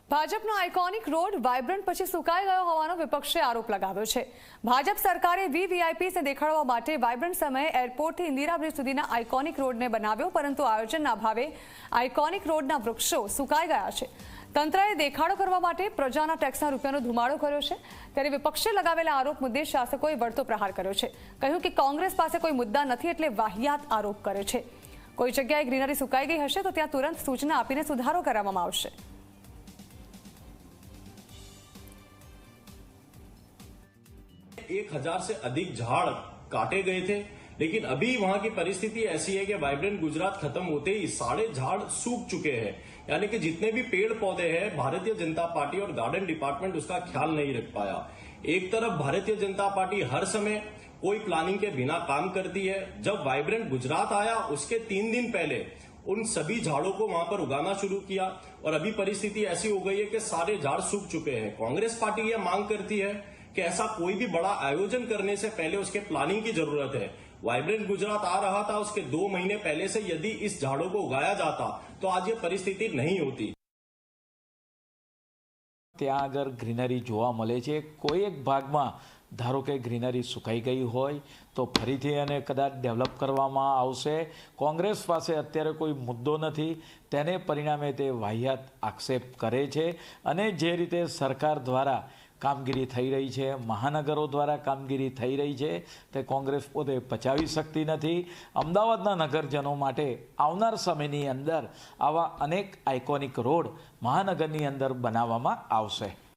ભાજપનો iconic road vibrant પછી સુકાઈ ગયો હોવાનો વિપક્ષે આરોપ લગાવ્યો છે। ભાજપ સરકારે વીવીઆઈપીને દેખાડવા માટે વાઇબ્રન્ટ સમયે એરપોર્ટથી ઇન્દિરા બ્રિજ સુધીના આઇકોનિક રોડને બનાવ્યો, પરંતુ આયોજનના અભાવે આઇકોનિક રોડના વૃક્ષો સુકાઈ ગયા છે। તંત્રએ દેખાડો કરવા માટે પ્રજાના ટેક્સના રૂપિયાનો ધુમાડો કર્યો છે, ત્યારે વિપક્ષે લગાવેલા આરોપ મુદ્દે શાસકોએ વળતો પ્રહાર કર્યો છે। કહ્યું કે કોંગ્રેસ પાસે કોઈ મુદ્દા નથી એટલે વાહિયાત આરોપ કરે છે। કોઈ જગ્યાએ ગ્રીનરી સુકાઈ ગઈ હશે તો ત્યાં તુરંત સૂચના આપીને સુધારો કરવામાં આવશે। 1000 से अधिक झाड़ काटे गए थे, लेकिन अभी वहां की परिस्थिति ऐसी है कि वाइब्रेंट गुजरात खत्म होते ही सारे झाड़ सूख चुके हैं। यानी कि जितने भी पेड़ पौधे हैं भारतीय जनता पार्टी और गार्डन डिपार्टमेंट उसका ख्याल नहीं रख पाया। एक तरफ भारतीय जनता पार्टी हर समय कोई प्लानिंग के बिना काम करती है। जब वाइब्रेंट गुजरात आया उसके 3 दिन पहले उन सभी झाड़ों को वहां पर उगाना शुरू किया और अभी परिस्थिति ऐसी हो गई है कि सारे झाड़ सूख चुके हैं। कांग्रेस पार्टी यह मांग करती है कि ऐसा कोई भी बड़ा आयोजन करने से पहले उसके प्लानिंग की जरूरत है। वाइब्रेंट गुजरात आ रहा था, उसके 2 महीने पहले से यदि इस झाड़ों को उगाया जाता तो आज ये परिस्थिति नहीं होती। ત્યાં આગળ ગ્રીનરી જોવા મળે છે, કોઈ એક ભાગમાં ધારો કે ગ્રીનરી સુકાઈ ગઈ હોય તો ફરીથી એને કદાચ ડેવલપ કરવામાં આવશે। કોંગ્રેસ પાસે અત્યારે કોઈ મુદ્દો નથી, તેને પરિણામે તે વાહિયાત આક્ષેપ કરે છે અને જે રીતે સરકાર દ્વારા કામગીરી થઈ રહી છે, મહાનગરો દ્વારા કામગીરી થઈ રહી છે, તે કોંગ્રેસ પોતે પચાવી શકતી નથી। અમદાવાદના નગરજનો માટે આવનાર સમયની અંદર આવા અનેક આઇકોનિક રોડ મહાનગરની અંદર બનાવવામાં આવશે।